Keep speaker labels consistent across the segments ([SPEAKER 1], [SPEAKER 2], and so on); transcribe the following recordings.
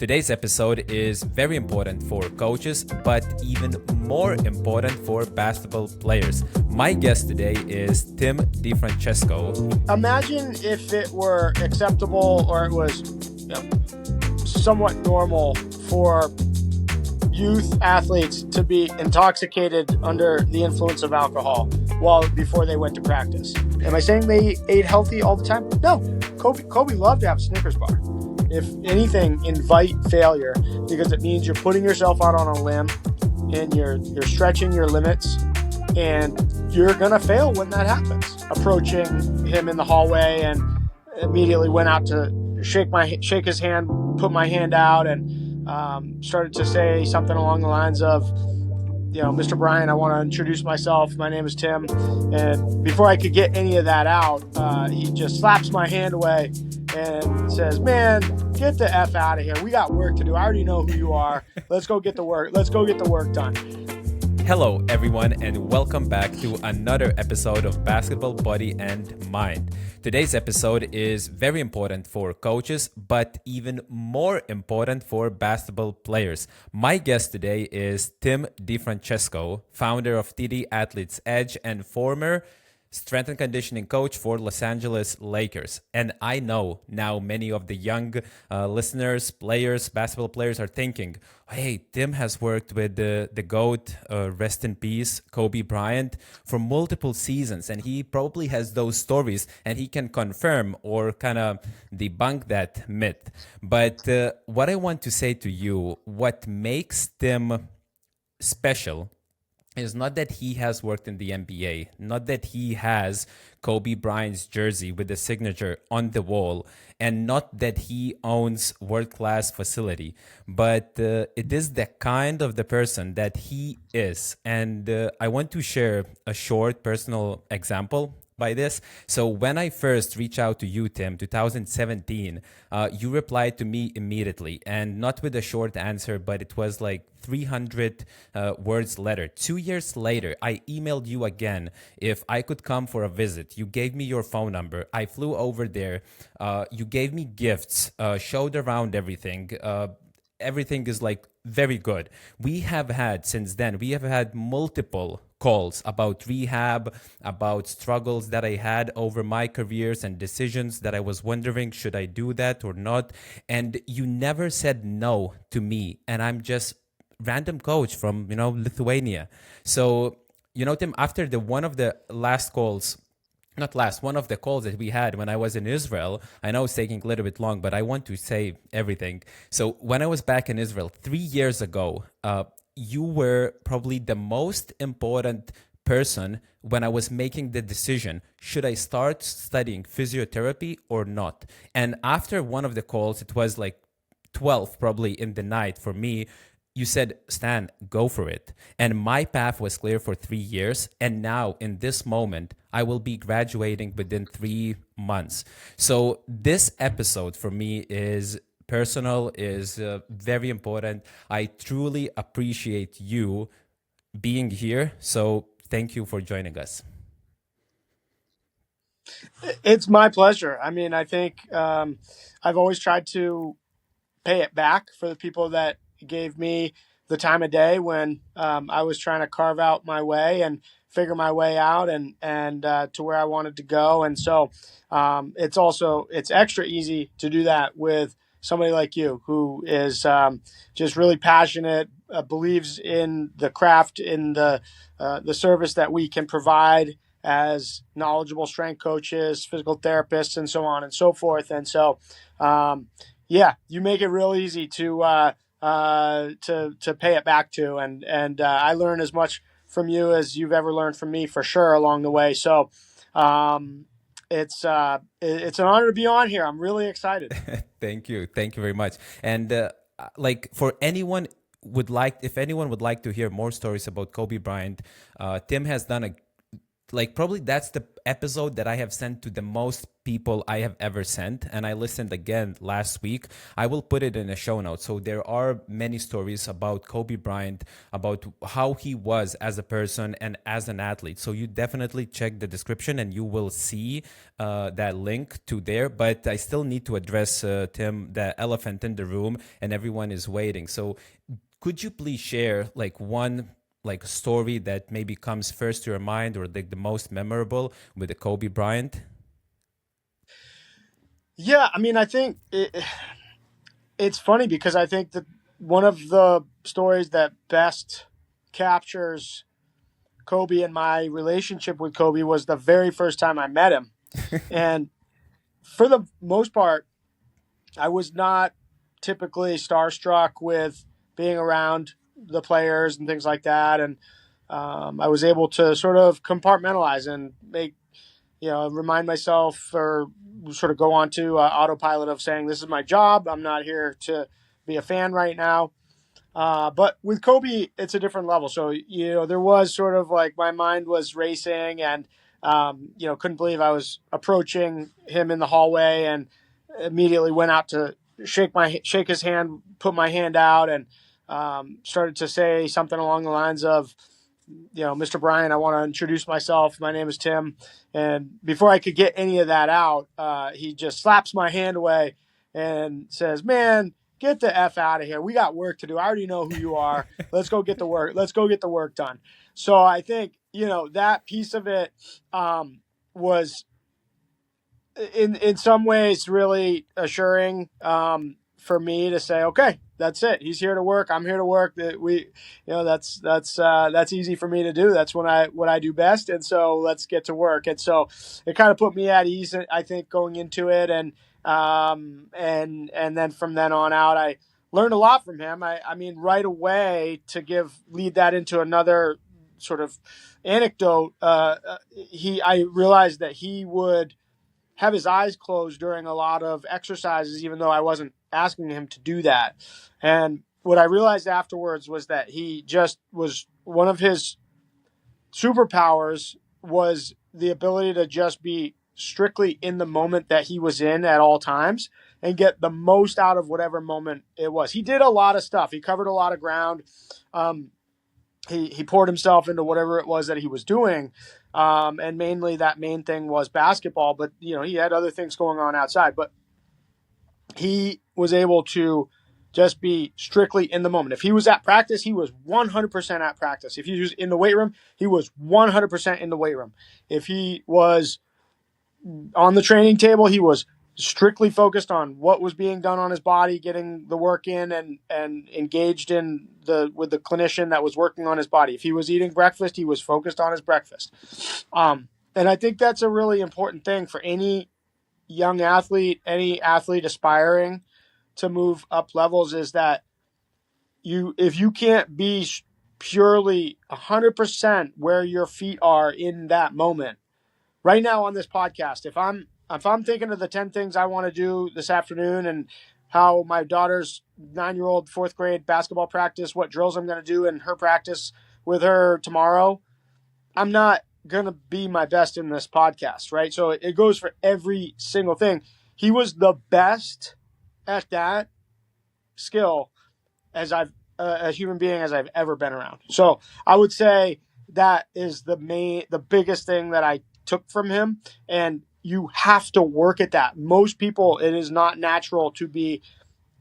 [SPEAKER 1] Today's episode is very important for coaches, but even more important for basketball players. My guest today is Tim DiFrancesco.
[SPEAKER 2] Imagine if it were acceptable or it was somewhat normal for youth athletes to be intoxicated under the influence of alcohol before they went to practice. Am I saying they ate healthy all the time? No. Kobe loved to have a Snickers bar. If anything, invite failure, because it means you're putting yourself out on a limb and you're stretching your limits, and you're gonna fail when that happens. Approaching him in the hallway and immediately went out to shake his hand, put my hand out, and started to say something along the lines of, Mr. Bryant, I want to introduce myself. My name is Tim. And before I could get any of that out, he just slaps my hand away and says, man, get the F out of here. We got work to do. I already know who you are. Let's go get the work. Let's go get the work done.
[SPEAKER 1] Hello, everyone, and welcome back to another episode of Basketball Body and Mind. Today's episode is very important for coaches, but even more important for basketball players. My guest today is Tim DiFrancesco, founder of TD Athletes Edge and former strength and conditioning coach for Los Angeles Lakers. And I know now many of the young listeners, players, basketball players are thinking, hey, Tim has worked with the GOAT, rest in peace, Kobe Bryant, for multiple seasons. And he probably has those stories and he can confirm or kind of debunk that myth. But what I want to say to you, what makes Tim special is not that he has worked in the NBA, not that he has Kobe Bryant's jersey with the signature on the wall, and not that he owns world-class facility, but it is the kind of the person that he is. And I want to share a short personal example by this. So when I first reached out to you, Tim, 2017, you replied to me immediately, and not with a short answer, but it was like 300 words letter. 2 years later, I emailed you again if I could come for a visit. You gave me your phone number. I flew over there. You gave me gifts, showed around everything. Everything is like very good. We have had multiple calls about rehab, about struggles that I had over my careers and decisions that I was wondering, should I do that or not? And you never said no to me. And I'm just random coach from, Lithuania. So, Tim, after one of the calls that we had when I was in Israel, I know it's taking a little bit long, but I want to say everything. So when I was back in Israel 3 years ago, you were probably the most important person when I was making the decision, should I start studying physiotherapy or not? And after one of the calls, it was like 12 probably in the night for me, you said, Stan, go for it. And my path was clear for 3 years. And now in this moment, I will be graduating within 3 months. So this episode for me is personal, is very important. I truly appreciate you being here. So thank you for joining us.
[SPEAKER 2] It's my pleasure. I mean, I think I've always tried to pay it back for the people that gave me the time of day when I was trying to carve out my way and figure my way out and to where I wanted to go. And so it's extra easy to do that with somebody like you who is just really passionate, believes in the craft, in the service that we can provide as knowledgeable strength coaches, physical therapists, and so on and so forth. And so, you make it real easy to pay it back to. And I learn as much from you as you've ever learned from me for sure along the way. So it's an honor to be on here. I'm really excited.
[SPEAKER 1] Thank you very much. And for anyone if anyone would like to hear more stories about Kobe Bryant, Tim has done a like probably that's the episode that I have sent to the most people I have ever sent. And I listened again last week. I will put it in a show note. So there are many stories about Kobe Bryant, about how he was as a person and as an athlete. So you definitely check the description and you will see that link to there. But I still need to address, Tim, the elephant in the room, and everyone is waiting. So could you please share like one like story that maybe comes first to your mind, or like the most memorable with the Kobe Bryant?
[SPEAKER 2] Yeah, I mean, I think it's funny because I think that one of the stories that best captures Kobe and my relationship with Kobe was the very first time I met him. And for the most part, I was not typically starstruck with being around the players and things like that. And I was able to sort of compartmentalize and make, remind myself or sort of go on to autopilot of saying, this is my job. I'm not here to be a fan right now. But with Kobe, it's a different level. So, there was sort of like my mind was racing and, couldn't believe I was approaching him in the hallway and immediately went out to shake his hand, put my hand out, and started to say something along the lines of, Mr. Bryant, I want to introduce myself. My name is Tim. And before I could get any of that out, he just slaps my hand away and says, man, get the F out of here. We got work to do. I already know who you are. Let's go get the work. Let's go get the work done. So I think, that piece of it was in some ways really assuring for me to say, okay, that's it. He's here to work. I'm here to work. That's easy for me to do. That's what I do best. And so let's get to work. And so it kind of put me at ease, I think, going into it. And then from then on out, I learned a lot from him. I mean, right away to lead that into another sort of anecdote. I realized that he would have his eyes closed during a lot of exercises, even though I wasn't asking him to do that. And what I realized afterwards was that he just was one of his superpowers was the ability to just be strictly in the moment that he was in at all times and get the most out of whatever moment it was. He did a lot of stuff. He covered a lot of ground. He poured himself into whatever it was that he was doing. And mainly that main thing was basketball, but he had other things going on outside, but he was able to just be strictly in the moment. If he was at practice, he was 100% at practice. If he was in the weight room, he was 100% in the weight room. If he was on the training table, he was strictly focused on what was being done on his body, getting the work in and engaged with the clinician that was working on his body. If he was eating breakfast, he was focused on his breakfast. And I think that's a really important thing for any young athlete, any athlete aspiring to move up levels, is that if you can't be purely 100% where your feet are in that moment. Right now on this podcast, if I'm thinking of the 10 things I want to do this afternoon and how my daughter's 9-year-old 4th grade basketball practice, what drills I'm going to do in her practice with her tomorrow, I'm not going to be my best in this podcast, right? So it goes for every single thing. He was the best at that skill as a human being as I've ever been around. So I would say that is the biggest thing that I took from him. And you have to work at that. Most people, it is not natural to be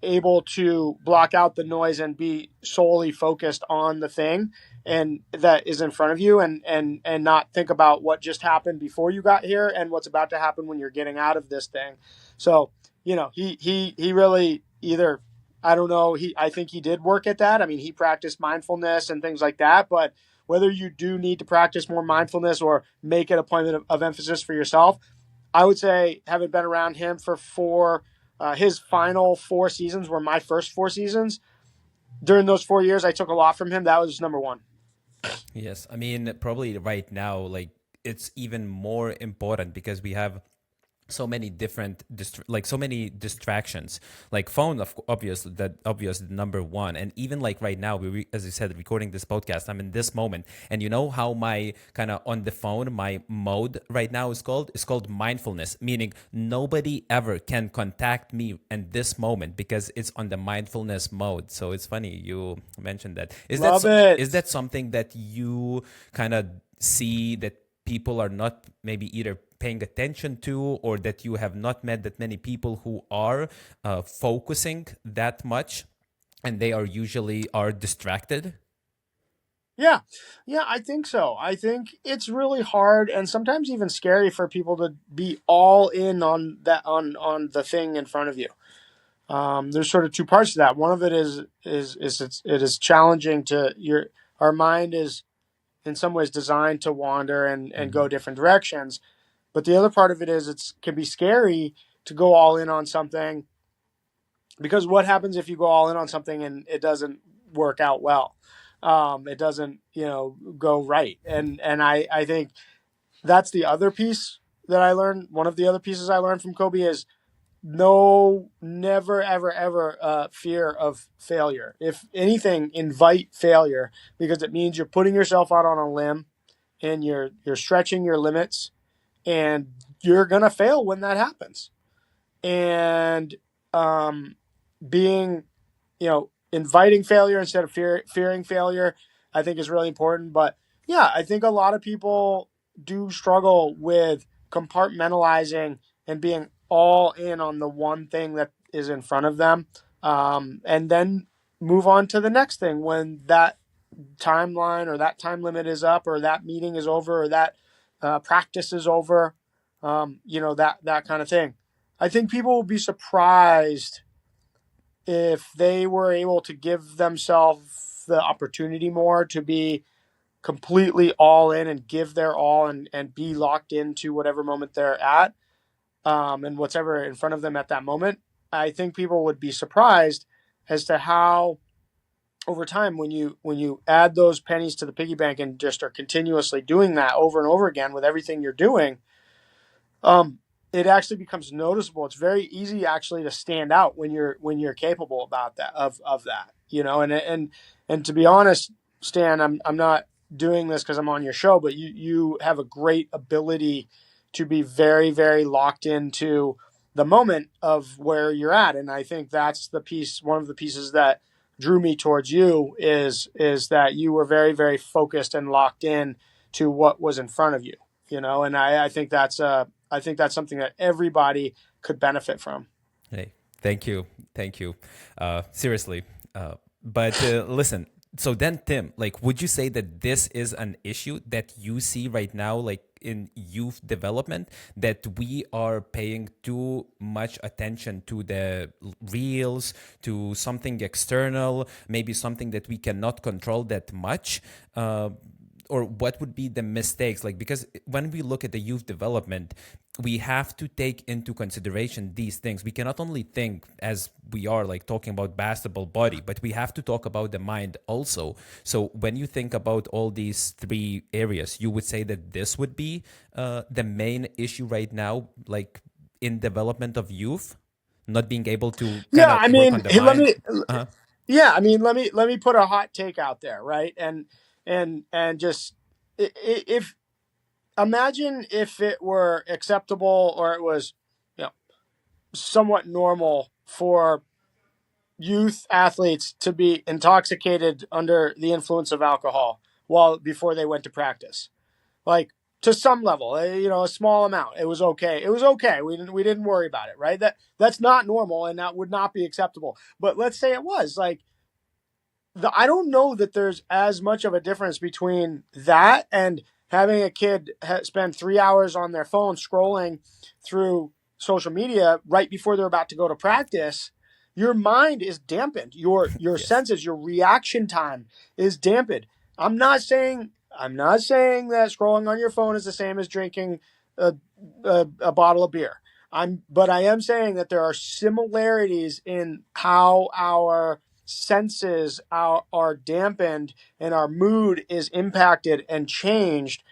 [SPEAKER 2] able to block out the noise and be solely focused on the thing and that is in front of you and not think about what just happened before you got here and what's about to happen when you're getting out of this thing. So, he really either, I don't know, I think he did work at that. I mean, he practiced mindfulness and things like that, but whether you do need to practice more mindfulness or make it a point of emphasis for yourself, I would say having been around him for his final 4 seasons were my first 4 seasons. During those 4 years, I took a lot from him. That was number one.
[SPEAKER 1] Yes, I mean, probably right now, like it's even more important because we have so many different like so many distractions, like phone, of obviously, that obvious number one. And even like right now, as you said, recording this podcast, I'm in this moment, and you know how my kind of on the phone, my mode right now is called mindfulness, meaning nobody ever can contact me in this moment because it's on the mindfulness mode. So it's funny you mentioned that.
[SPEAKER 2] Love it.
[SPEAKER 1] Is that something that you kind of see that people are not maybe either paying attention to, or that you have not met that many people who are focusing that much, and they are usually are distracted?
[SPEAKER 2] Yeah. Yeah, I think so. I think it's really hard and sometimes even scary for people to be all in on that on the thing in front of you. There's sort of two parts to that. One of it it is challenging to your our mind is in some ways designed to wander and go
[SPEAKER 1] Mm-hmm.
[SPEAKER 2] different directions. But the other part of it is it can be scary to go all in on something, because what happens if you go all in on something and it doesn't work out well? It doesn't, go right. And I think that's the other piece that I learned. One of the other pieces I learned from Kobe is never, ever, ever fear of failure. If anything, invite failure, because it means you're putting yourself out on a limb and you're stretching your limits, and you're gonna fail when that happens. And being, inviting failure instead of fearing failure, I think is really important. But yeah, I think a lot of people do struggle with compartmentalizing and being all in on the one thing that is in front of them, and then move on to the next thing when that timeline or that time limit is up, or that meeting is over, or that practice is over, that kind of thing. I think people will be surprised if they were able to give themselves the opportunity more to be completely all in and give their all, and be locked into whatever moment they're at, and whatever in front of them at that moment. I think people would be surprised as to how over time, when you add those pennies to the piggy bank and just are continuously doing that over and over again with everything you're doing, um, it actually becomes noticeable. It's very easy actually to stand out when you're capable about that of that, and to be honest, Stan, I'm not doing this because I'm on your show, but you have a great ability to be very, very locked into the moment of where you're at. And I think that's one of the pieces that drew me towards you is that you were very, very focused and locked in to what was in front of you, and I think that's something that everybody could benefit from.
[SPEAKER 1] Hey, thank you, thank you, seriously. But listen, so then Tim, like, would you say that this is an issue that you see right now, like in youth development, that we are paying too much attention to the reels, to something external, maybe something that we cannot control that much? Or what would be the mistakes, like, because when we look at the youth development, we have to take into consideration these things. We cannot only think, as we are like talking about basketball body, but we have to talk about the mind also. So when you think about all these three areas, you would say that this would be the main issue right now, like in development of youth, not being able to kind
[SPEAKER 2] Yeah,
[SPEAKER 1] of
[SPEAKER 2] I
[SPEAKER 1] work
[SPEAKER 2] mean,
[SPEAKER 1] on the
[SPEAKER 2] let
[SPEAKER 1] mind.
[SPEAKER 2] me.
[SPEAKER 1] Uh-huh.
[SPEAKER 2] Yeah, I mean, let me put a hot take out there, right? And just if imagine if it were acceptable, or it was, you know, somewhat normal for youth athletes to be intoxicated under the influence of alcohol while before they went to practice, like, to some level, a small amount. It was okay. It was okay. We didn't worry about it, right? That's not normal, and that would not be acceptable. But let's say it was like, I don't know that there's as much of a difference between that and having a kid spend 3 hours on their phone scrolling through social media right before they're about to go to practice. Your mind is dampened. Your
[SPEAKER 1] Yes.
[SPEAKER 2] senses, your reaction time is dampened. I'm not saying that scrolling on your phone is the same as drinking a bottle of beer. But I am saying that there are similarities in how our senses are dampened and our mood is impacted and changed.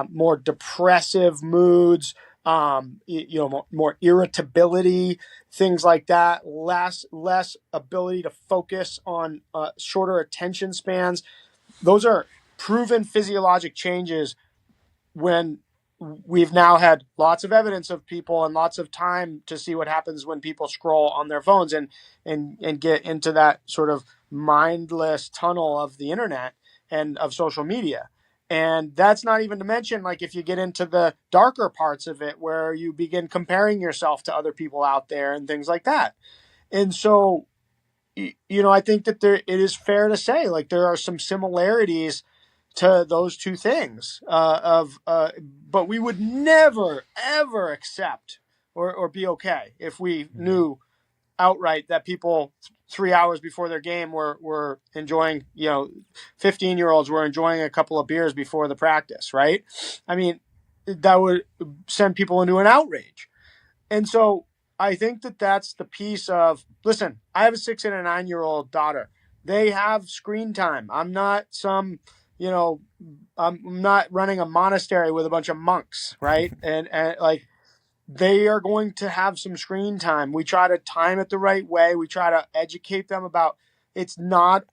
[SPEAKER 2] More depressive moods, more irritability, things like that, less ability to focus on shorter attention spans. Those are proven physiologic changes when we've now had lots of evidence of people and lots of time to see what happens when people scroll on their phones and get into that sort of mindless tunnel of the internet and of social media. And that's not even to mention, like, if you get into the darker parts of it where you begin comparing yourself to other people out there and things like that. And so, I think that it is fair to say, like, there are some similarities to those two things but we would never, ever accept or be okay if we knew outright that people 3 hours before their game were enjoying, 15-year-olds were enjoying a couple of beers before the practice, right? I mean, that would send people into an outrage. And so I think that that's the piece of, listen, I have a 6 and a 9-year-old daughter. They have screen time. I'm not I'm not running a monastery with a bunch of monks, right? and like, they are going to have some screen time. We try to time it the right way. We try to educate them about it's not,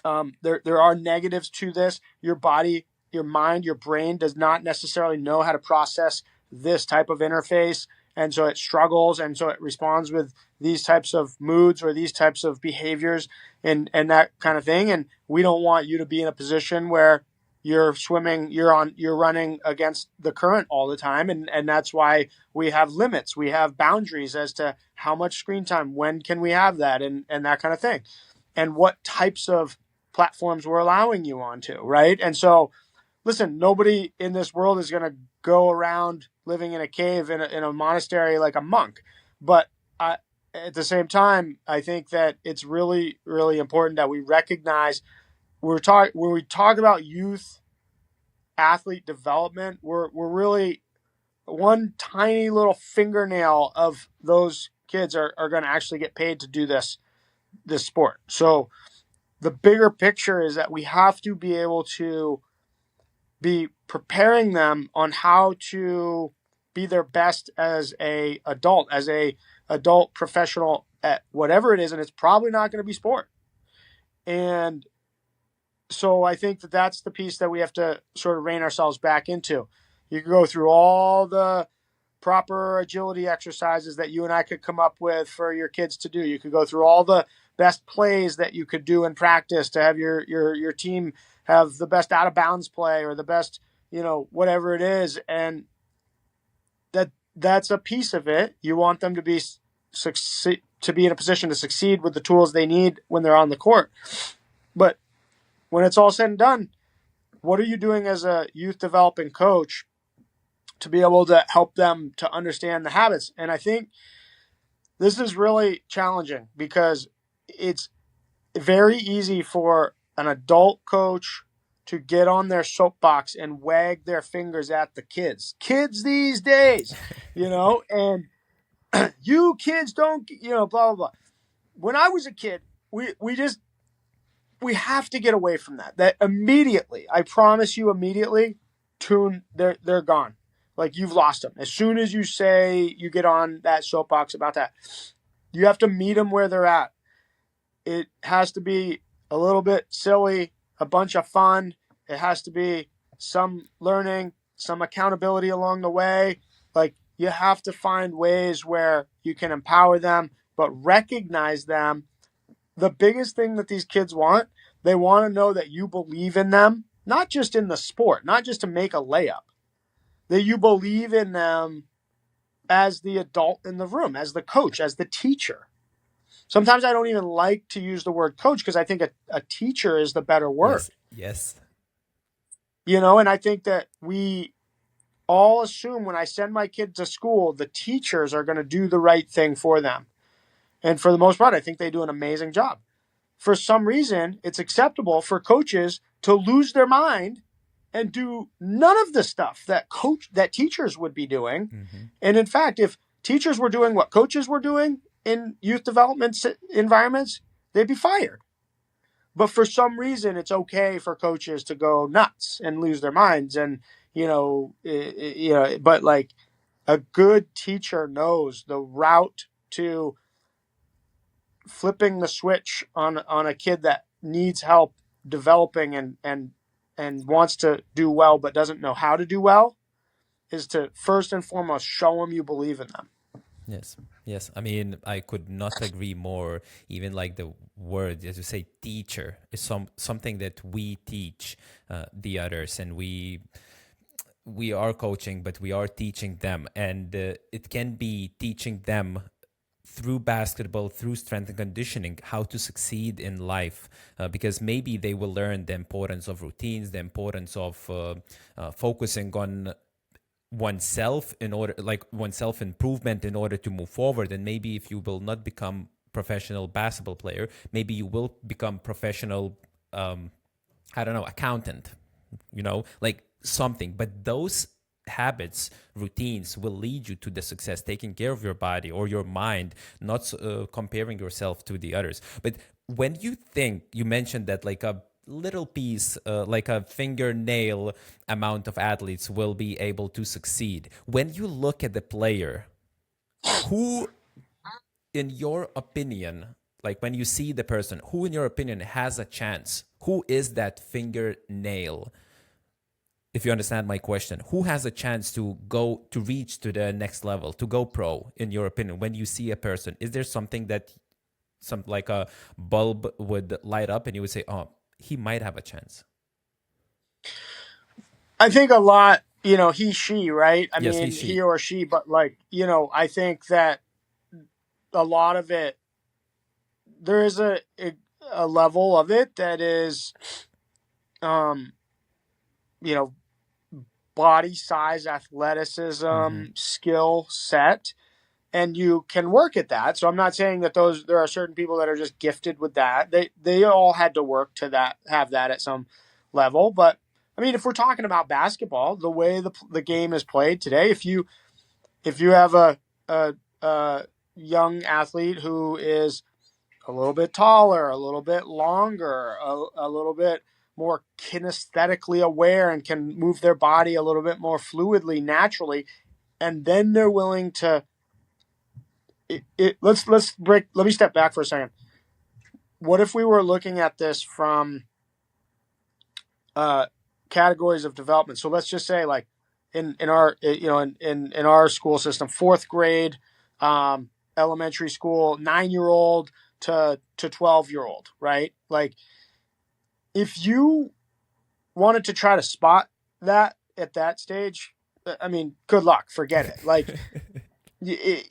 [SPEAKER 2] there are negatives to this. Your body, your mind, your brain does not necessarily know how to process this type of interface. And so it struggles. And so it responds with these types of moods or these types of behaviors and that kind of thing. And we don't want you to be in a position where you're running against the current all the time. And that's why we have limits. We have boundaries as to how much screen time, when can we have that, and that kind of thing. And what types of platforms we're allowing you onto, right? And so, listen, nobody in this world is going to go around living in a cave in a monastery like a monk. But at the same time, I think that it's really, really important that we recognize when we talk about youth athlete development, we're really one tiny little fingernail of those kids are going to actually get paid to do this sport. So the bigger picture is that we have to be able to be preparing them on how to be their best as a adult professional at whatever it is, and it's probably not going to be sport. And so I think that that's the piece that we have to sort of rein ourselves back into. You can go through all the proper agility exercises that you and I could come up with for your kids to do. You could go through all the best plays that you could do in practice to have your team have the best out of bounds play or the best, whatever it is. And that's a piece of it. You want them to be in a position to succeed with the tools they need when they're on the court. But when it's all said and done, what are you doing as a youth developing coach to be able to help them to understand the habits? And I think this is really challenging because it's very easy for an adult coach to get on their soapbox and wag their fingers at the kids these days, and you kids don't, blah, blah, blah. When I was a kid, we have to get away from that immediately. I promise you, immediately, they're gone. Like, you've lost them. As soon as you say you get on that soapbox about that, you have to meet them where they're at. It has to be a little bit silly, a bunch of fun. It has to be some learning, some accountability along the way. Like, you have to find ways where you can empower them, but recognize them. The biggest thing that these kids want, they want to know that you believe in them, not just in the sport, not just to make a layup, that you believe in them as the adult in the room, as the coach, as the teacher. Sometimes I don't even like to use the word coach because I think a teacher is the better word.
[SPEAKER 1] Yes.
[SPEAKER 2] And I think that we all assume when I send my kid to school, the teachers are going to do the right thing for them. And for the most part, I think they do an amazing job. For some reason, it's acceptable for coaches to lose their mind and do none of the stuff that teachers would be doing. Mm-hmm. And in fact, if teachers were doing what coaches were doing in youth development environments, they'd be fired. But for some reason, it's okay for coaches to go nuts and lose their minds. And, but like a good teacher knows the route to flipping the switch on a kid that needs help developing and wants to do well but doesn't know how to do well is to first and foremost show them you believe in them.
[SPEAKER 1] Yes, yes. I mean, I could not agree more. Even like the word, as you say, teacher is something that we teach the others, and we are coaching, but we are teaching them, and it can be teaching them through basketball, through strength and conditioning, how to succeed in life, because maybe they will learn the importance of routines, the importance of focusing on oneself in order, like oneself improvement in order to move forward. And maybe if you will not become professional basketball player, maybe you will become professional, I don't know, accountant, like something. But those habits, routines will lead you to the success, taking care of your body or your mind, not comparing yourself to the others. But when you mentioned that like a little piece, like a fingernail amount of athletes will be able to succeed. When you look at the player, who, in your opinion, like when you see the person, who in your opinion has a chance? Who is that fingernail? If you understand my question, who has a chance to reach to the next level, to go pro, in your opinion? When you see a person, is there something that like a bulb would light up and you would say, oh, he might have a chance?
[SPEAKER 2] I think a lot, he, she, right? I
[SPEAKER 1] Yes,
[SPEAKER 2] mean, he
[SPEAKER 1] she.
[SPEAKER 2] or she, but like, I think that a lot of it, there is a level of it that is, um, you know, body size, athleticism,
[SPEAKER 1] Mm-hmm.
[SPEAKER 2] skill set, and you can work at that. So I'm not saying that there are certain people that are just gifted with that. They all had to work to have that at some level. But I mean, if we're talking about basketball, the way the game is played today, if you have a young athlete who is a little bit taller, a little bit longer, a little bit more kinesthetically aware and can move their body a little bit more fluidly, naturally, and then they're willing to let me step back for a second. What if we were looking at this from categories of development? So let's just say, like in our in our school system, fourth grade, elementary school, 9-year-old to 12-year-old, right? Like if you wanted to try to spot that at that stage, I mean, good luck, forget it. Like you're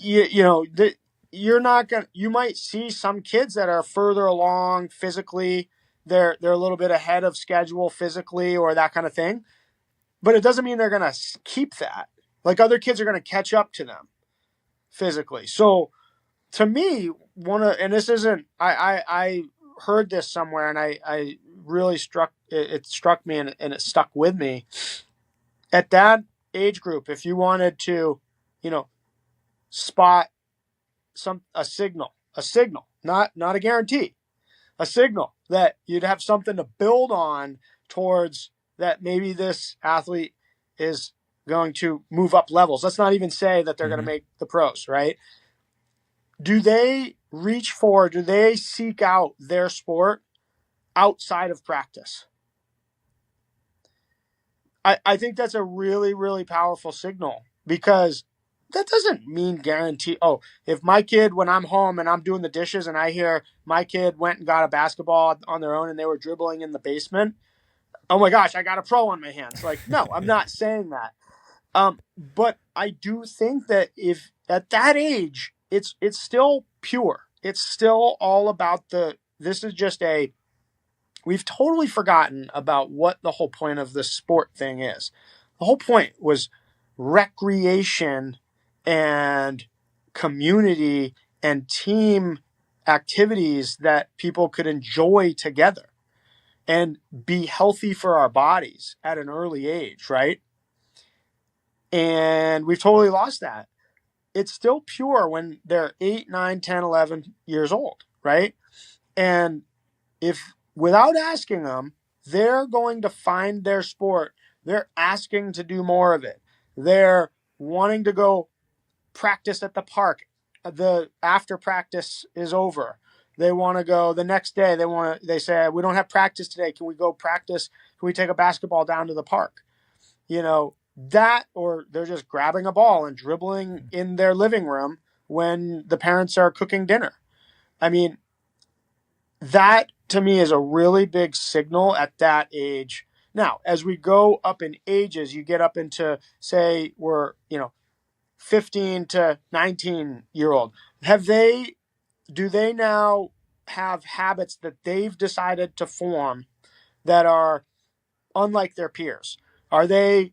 [SPEAKER 2] not gonna. You might see some kids that are further along physically. They're a little bit ahead of schedule physically or that kind of thing, but it doesn't mean they're gonna keep that. Like other kids are gonna catch up to them physically. So to me, and this isn't. I heard this somewhere and I really it struck me and it stuck with me. At that age group, if you wanted to, spot a signal, not a guarantee, a signal that you'd have something to build on towards, that maybe this athlete is going to move up levels. Let's not even say that they're going to
[SPEAKER 1] Mm-hmm.
[SPEAKER 2] make the pros, right? Do they seek out their sport outside of practice? I think that's a really, really powerful signal, because that doesn't mean guarantee. Oh, if my kid, when I'm home and I'm doing the dishes and I hear my kid went and got a basketball on their own and they were dribbling in the basement, oh my gosh, I got a pro on my hands. Like, no, I'm not saying that. But I do think that if at that age, it's still pure. It's still all about this is just we've totally forgotten about what the whole point of the sport thing is. The whole point was recreation and community and team activities that people could enjoy together and be healthy for our bodies at an early age, right? And we've totally lost that. It's still pure when they're 8, 9, 10, 11 years old, right? And if without asking them, they're going to find their sport They're asking to do more of it. They're wanting to go practice at the park. The after practice is over. They want to go the next day. They say, we don't have practice today. Can we go practice? Can we take a basketball down to the park? That, or they're just grabbing a ball and dribbling in their living room when the parents are cooking dinner. I mean, that to me is a really big signal at that age. Now, as we go up in ages, you get up into, say, we're, 15 to 19-year-old. Do they now have habits that they've decided to form that are unlike their peers? Are they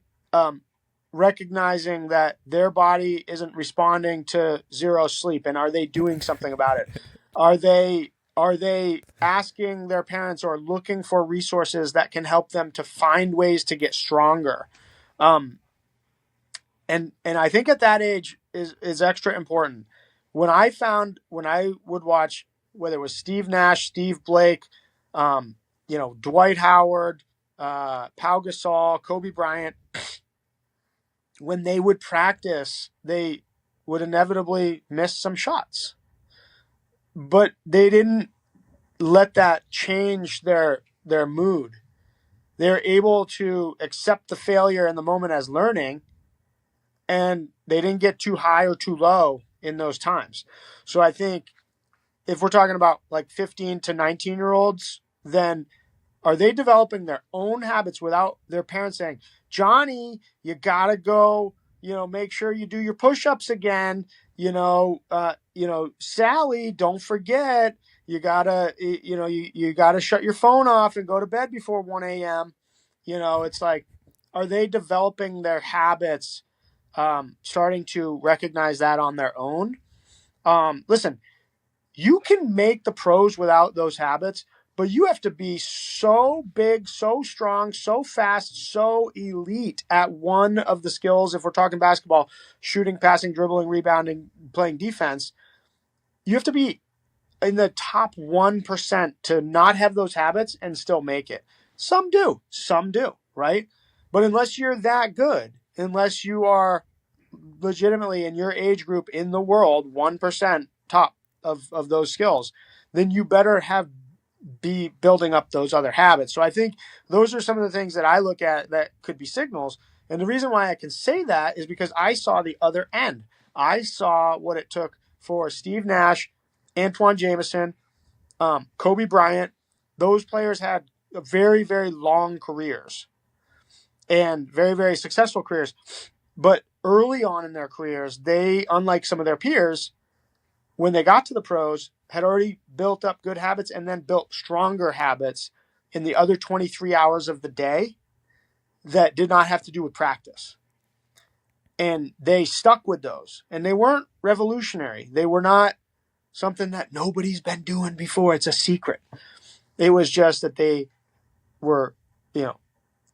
[SPEAKER 2] recognizing that their body isn't responding to zero sleep, and are they doing something about it? Are they asking their parents or looking for resources that can help them to find ways to get stronger? And I think at that age is extra important. When I would watch, whether it was Steve Nash, Steve Blake, Dwight Howard, Pau Gasol, Kobe Bryant, when they would practice, they would inevitably miss some shots. But they didn't let that change their mood. They're able to accept the failure in the moment as learning, and they didn't get too high or too low in those times. So I think if we're talking about like 15 to 19-year-olds, then are they developing their own habits without their parents saying, Johnny, you got to go, make sure you do your push-ups again. Sally, don't forget, you got to, you got to shut your phone off and go to bed before 1 a.m. It's like, are they developing their habits, starting to recognize that on their own? Listen, you can make the pros without those habits, but you have to be so big, so strong, so fast, so elite at one of the skills. If we're talking basketball, shooting, passing, dribbling, rebounding, playing defense, you have to be in the top 1% to not have those habits and still make it. Some do, right? But unless you're that good, unless you are legitimately in your age group in the world, 1% top of those skills, then you better be building up those other habits. So I think those are some of the things that I look at that could be signals. And the reason why I can say that is because I saw the other end. I saw what it took for Steve Nash, Antoine Jameson, Kobe Bryant. Those players had very, very long careers and very, very successful careers. But early on in their careers, they, unlike some of their peers, when they got to the pros, had already built up good habits and then built stronger habits in the other 23 hours of the day that did not have to do with practice. And they stuck with those. And they weren't revolutionary. They were not something that nobody's been doing before. It's a secret. It was just that they were,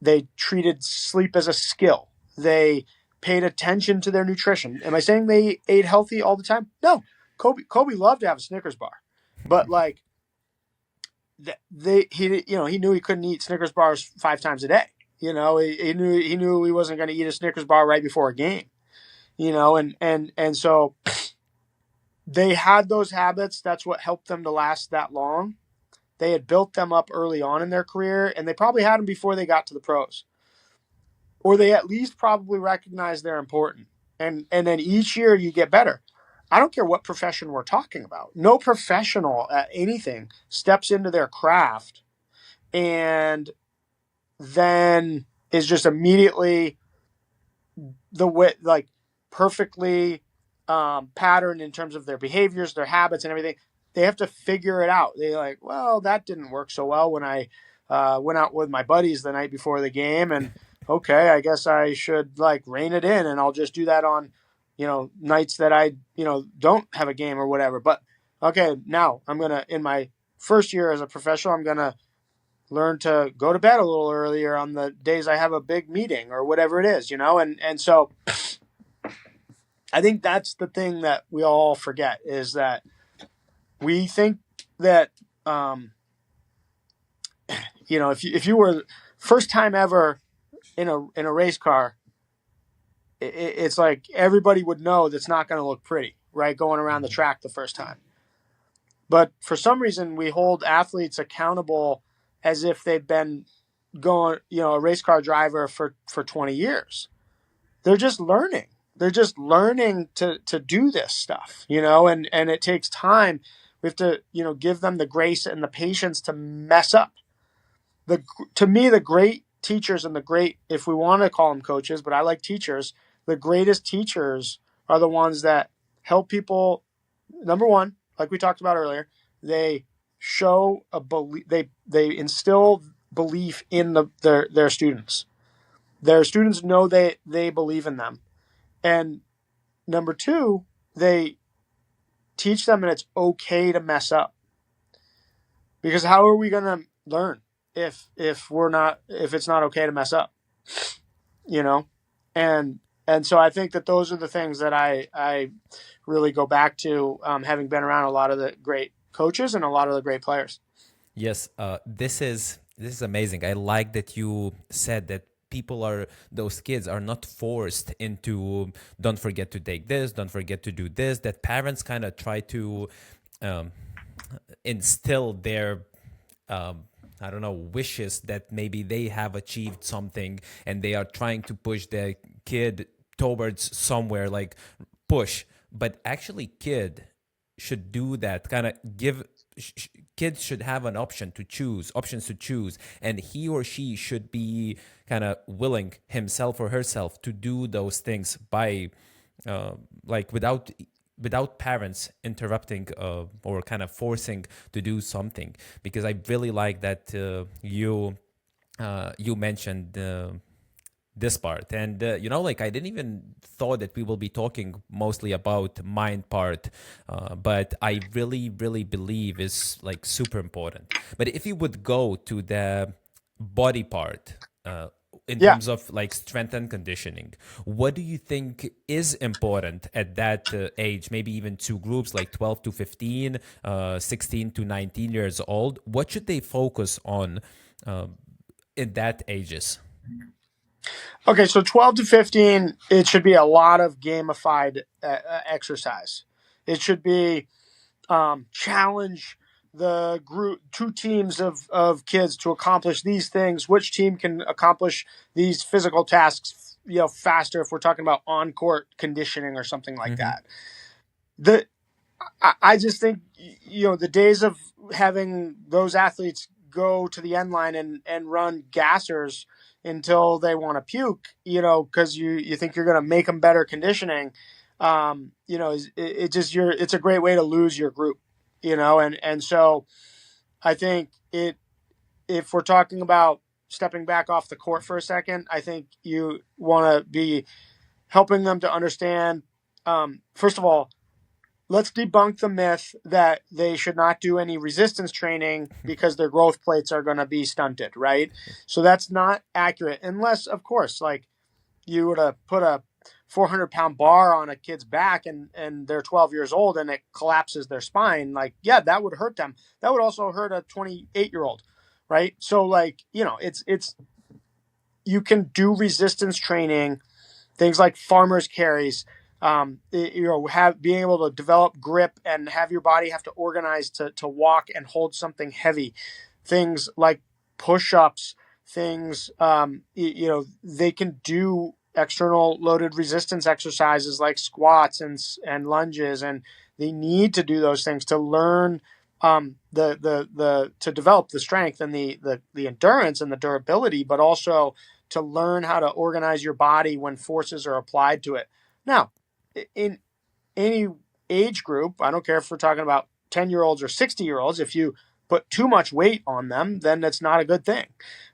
[SPEAKER 2] they treated sleep as a skill. They paid attention to their nutrition. Am I saying they ate healthy all the time? No. Kobe loved to have a Snickers bar, but like he knew he couldn't eat Snickers bars 5 times a day. He knew he wasn't going to eat a Snickers bar right before a game. And so they had those habits. That's what helped them to last that long. They had built them up early on in their career, and they probably had them before they got to the pros, or they at least probably recognized they're important. And then each year you get better. I don't care what profession we're talking about. No professional at anything steps into their craft and then is just immediately the way, like, perfectly patterned in terms of their behaviors, their habits, and everything. They have to figure it out. They're like, well, that didn't work so well when I went out with my buddies the night before the game, and okay, I guess I should like rein it in, and I'll just do that on nights that I, don't have a game or whatever. But okay, now I'm going to, in my first year as a professional, I'm going to learn to go to bed a little earlier on the days I have a big meeting or whatever it is, and so I think that's the thing that we all forget, is that we think that, if you were first time ever in a race car, it's like everybody would know that's not going to look pretty, right? Going around the track the first time. But for some reason, we hold athletes accountable as if they've been going, a race car driver for 20 years. They're just learning. They're just learning to do this stuff, and it takes time. We have to, give them the grace and the patience to mess up. To me, the great teachers and the great, if we want to call them coaches, but I like teachers, the greatest teachers are the ones that help people. Number one, like we talked about earlier, they show a belief. They instill belief in their students. Their students know they believe in them. And number two, they teach them that it's okay to mess up. Because how are we going to learn if it's not okay to mess up? And so I think that those are the things that I really go back to, having been around a lot of the great coaches and a lot of the great players.
[SPEAKER 1] Yes, this is amazing. I like that you said that those kids are not forced into, don't forget to take this, don't forget to do this, that parents kind of try to instill their I don't know, wishes that maybe they have achieved something and they are trying to push their kid towards somewhere, like push. But actually kid should do that, kind of kids should have options to choose, and he or she should be kind of willing himself or herself to do those things by like without parents interrupting or kind of forcing to do something. Because I really like that you mentioned this part. And like, I didn't even thought that we will be talking mostly about mind part, but I really believe is like super important. But if you would go to the body part, in terms of like strength and conditioning, what do you think is important at that age? Maybe even two groups, like 12 to 15, 16 to 19 years old. What should they focus on in that ages?
[SPEAKER 2] Okay, so 12 to 15, it should be a lot of gamified exercise. It should be challenge the group, two teams of kids to accomplish these things. Which team can accomplish these physical tasks, faster, if we're talking about on-court conditioning or something like that. I just think, the days of having those athletes go to the end line and run gassers until they want to puke, because you think you're going to make them better conditioning, it's a great way to lose your group, and so I think if we're talking about stepping back off the court for a second, I think you want to be helping them to understand, first of all, let's debunk the myth that they should not do any resistance training because their growth plates are going to be stunted, right? So that's not accurate, unless, of course, like you were to put a 400-pound bar on a kid's back and they're 12 years old and it collapses their spine. Like, yeah, that would hurt them. That would also hurt a 28-year-old, right? So, like, it's you can do resistance training, things like farmer's carries, being able to develop grip and have your body have to organize to walk and hold something heavy, things like push-ups, things, they can do external loaded resistance exercises like squats and lunges, and they need to do those things to learn to develop the strength and the endurance and the durability, but also to learn how to organize your body when forces are applied to it. Now, in any age group, I don't care if we're talking about 10-year-olds or 60-year-olds, if you put too much weight on them, then that's not a good thing.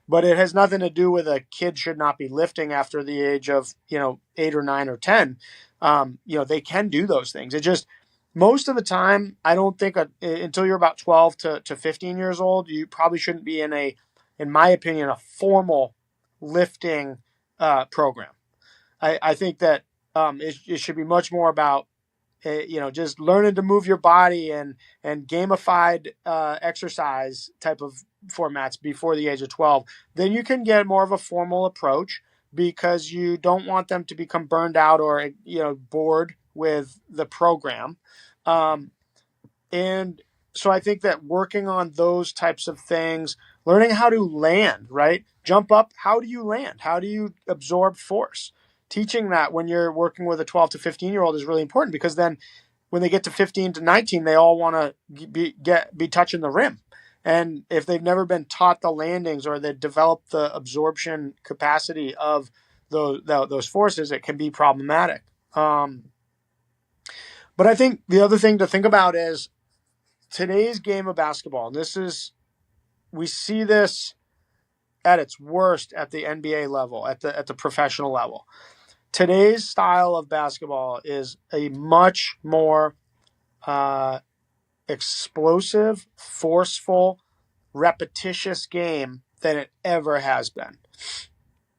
[SPEAKER 2] But it has nothing to do with a kid should not be lifting after the age of, 8 or 9 or 10. They can do those things. It just, most of the time, I don't think until you're about 12 to 15 years old, you probably shouldn't be in my opinion, a formal lifting program. I think that it should be much more about, just learning to move your body and gamified exercise type of formats before the age of 12. Then you can get more of a formal approach. because you don't want them to become burned out or bored with the program. And so I think that working on those types of things, learning how to land, right? Jump up, how do you land? How do you absorb force? Teaching that when you're working with a 12 to 15-year-old is really important, because then when they get to 15 to 19, they all want to be touching the rim. And if they've never been taught the landings or they develop the absorption capacity of those forces, it can be problematic. But I think the other thing to think about is today's game of basketball, and we see this at its worst at the NBA level, at the professional level. Today's style of basketball is a much more explosive, forceful, repetitious game than it ever has been.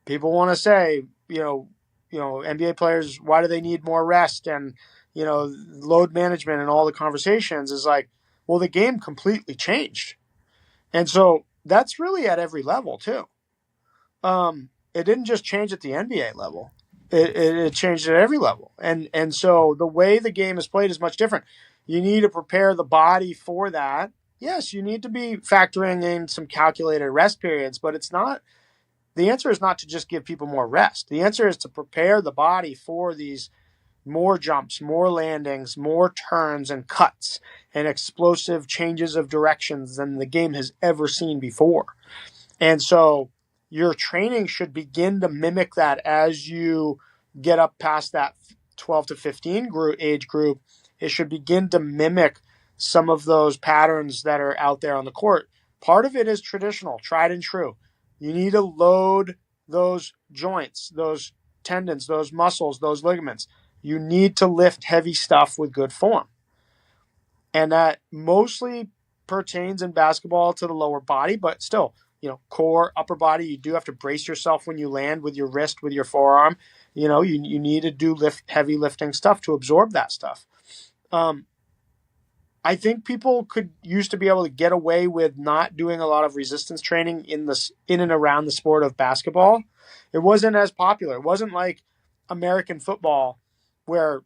[SPEAKER 2] People want to say, NBA players, why do they need more rest and, load management and all the conversations is like, well, the game completely changed. And so that's really at every level too. It didn't just change at the NBA level. It changed at every level. And so the way the game is played is much different. You need to prepare the body for that. Yes, you need to be factoring in some calculated rest periods, but the answer is not to just give people more rest. The answer is to prepare the body for these more jumps, more landings, more turns and cuts and explosive changes of directions than the game has ever seen before. And so your training should begin to mimic that as you get up past that 12 to 15 age group. It should begin to mimic some of those patterns that are out there on the court. Part of it is traditional, tried and true. You need to load those joints, those tendons, those muscles, those ligaments. You need to lift heavy stuff with good form. And that mostly pertains in basketball to the lower body, but still, core, upper body, you do have to brace yourself when you land with your wrist, with your forearm. You need to do heavy lifting stuff to absorb that stuff. I think people used to be able to get away with not doing a lot of resistance training in and around the sport of basketball. It wasn't as popular. It wasn't like American football, where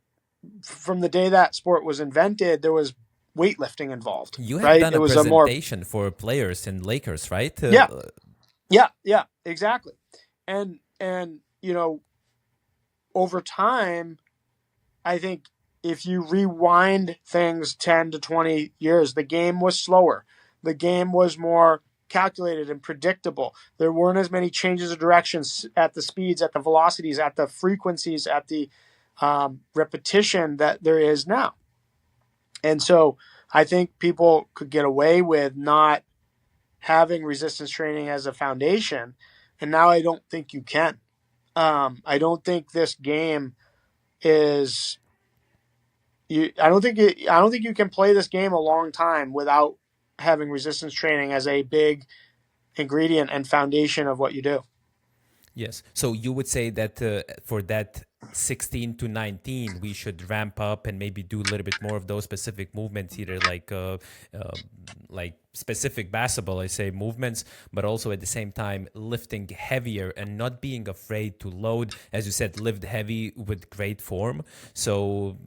[SPEAKER 2] from the day that sport was invented, there was weightlifting involved.
[SPEAKER 1] You have
[SPEAKER 2] right?
[SPEAKER 1] done
[SPEAKER 2] It
[SPEAKER 1] a
[SPEAKER 2] was
[SPEAKER 1] presentation for players in Lakers, right?
[SPEAKER 2] Yeah, exactly. And over time, I think if you rewind things 10 to 20 years, the game was slower. The game was more calculated and predictable. There weren't as many changes of directions at the speeds, at the velocities, at the frequencies, at the repetition that there is now. And so I think people could get away with not having resistance training as a foundation. And now I don't think you can. I don't think this game is... I don't think you can play this game a long time without having resistance training as a big ingredient and foundation of what you do.
[SPEAKER 1] Yes. So you would say that for that 16 to 19, we should ramp up and maybe do a little bit more of those specific movements, either like specific basketball, I say movements, but also at the same time lifting heavier and not being afraid to load, as you said, lift heavy with great form. So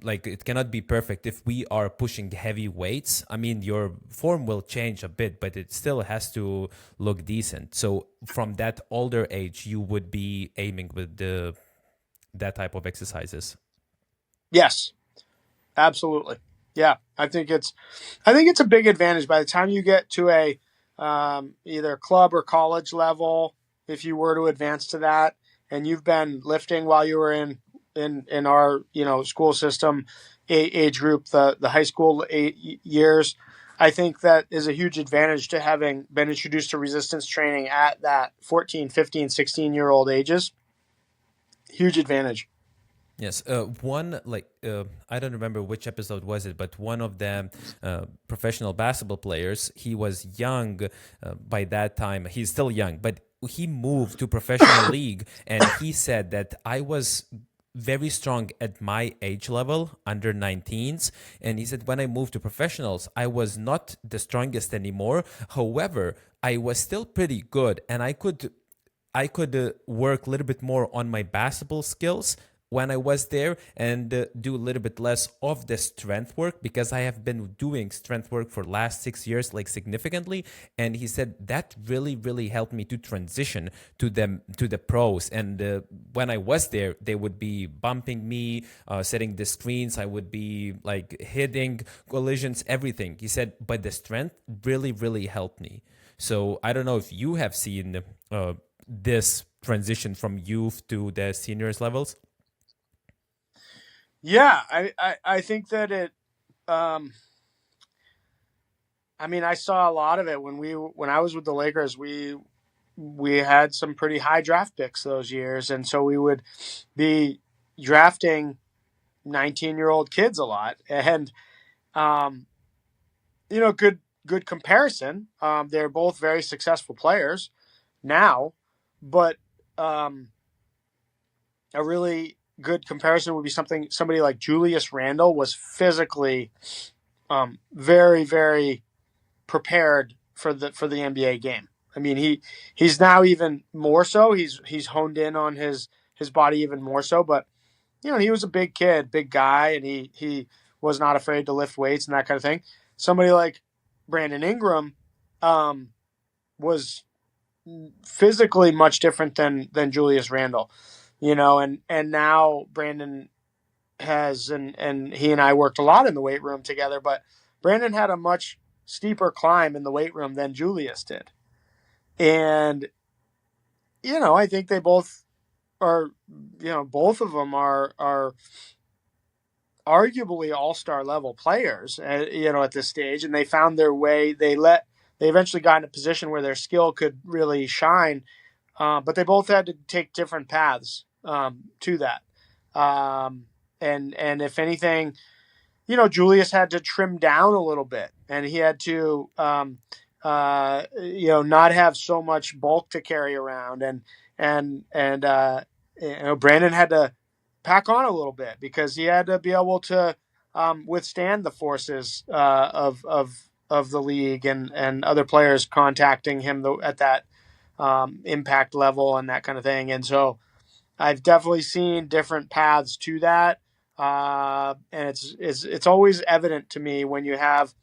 [SPEAKER 1] it cannot be perfect if we are pushing heavy weights. I mean, your form will change a bit, but it still has to look decent. So from that older age, you would be aiming with that type of exercises.
[SPEAKER 2] Yes, absolutely. Yeah, I think it's a big advantage by the time you get to a either club or college level. If you were to advance to that, and you've been lifting while you were in our school system age group, the high school 8 years, I think that is a huge advantage to having been introduced to resistance training at that 14, 15, 16-year-old ages. Huge advantage.
[SPEAKER 1] Yes. I don't remember which episode was it, but one of the professional basketball players, he was young by that time. He's still young, but he moved to professional league, and he said that I was very strong at my age level, under 19s. And he said, when I moved to professionals, I was not the strongest anymore. However, I was still pretty good, and I could I could work a little bit more on my basketball skills when I was there and do a little bit less of the strength work because I have been doing strength work for last 6 years, like significantly. And he said that really, really helped me to transition to the pros. And when I was there, they would be bumping me, setting the screens. I would be like hitting collisions, everything. He said, but the strength really, really helped me. So I don't know if you have seen this transition from youth to the seniors levels.
[SPEAKER 2] Yeah, I think that it. Um, I mean, I saw a lot of it when I was with the Lakers. We had some pretty high draft picks those years, and so we would be drafting 19-year-old kids a lot, and um, good comparison. They're both very successful players now, but um, a really good comparison would be somebody like Julius Randle was physically very, very prepared for the NBA game. I mean, he's now even more so. He's honed in on his body even more so. But he was a big kid, big guy, and he was not afraid to lift weights and that kind of thing. Somebody like Brandon Ingram was physically much different than Julius Randle, and now Brandon has and he and I worked a lot in the weight room together, but Brandon had a much steeper climb in the weight room than Julius did. And I think they both are, both of them are arguably all-star level players, at this stage, and they found their way. They eventually got in a position where their skill could really shine, but they both had to take different paths to that. And if anything, Julius had to trim down a little bit, and he had to, not have so much bulk to carry around, and Brandon had to pack on a little bit because he had to be able to withstand the forces of the league and other players contacting him at that impact level and that kind of thing. And so I've definitely seen different paths to that. And it's always evident to me when you have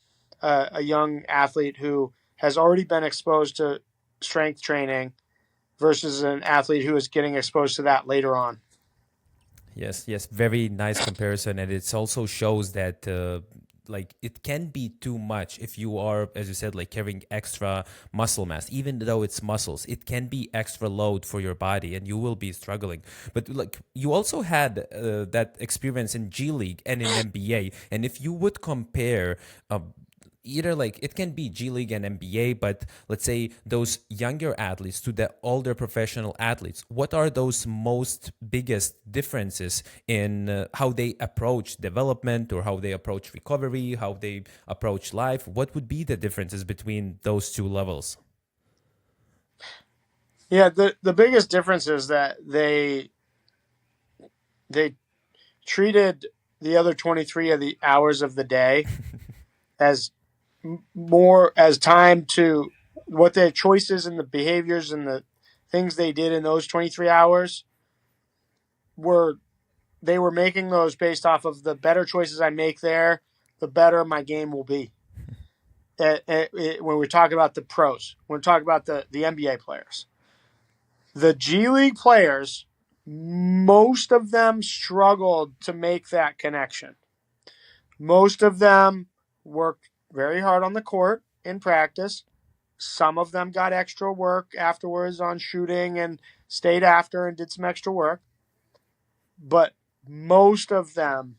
[SPEAKER 2] a young athlete who has already been exposed to strength training versus an athlete who is getting exposed to that later on.
[SPEAKER 1] Yes, yes, very nice comparison, and it also shows that like it can be too much if you are, as you said, like carrying extra muscle mass. Even though it's muscles, it can be extra load for your body, and you will be struggling. But like you also had that experience in G League and in NBA, and if you would compare. Either like it can be G League and NBA, but let's say those younger athletes to the older professional athletes, what are those most biggest differences in how they approach development or how they approach recovery, how they approach life? What would be the differences between those two levels?
[SPEAKER 2] Yeah, the biggest difference is that they treated the other 23 of the hours of the day as more as time to what their choices and the behaviors and the things they did in those 23 hours they were making those based off of the better choices I make there, the better my game will be. When we're talking about the pros, when we're talking about the NBA players, the G League players, most of them struggled to make that connection. Most of them worked very hard on the court in practice. Some of them got extra work afterwards on shooting and stayed after and did some extra work. But most of them,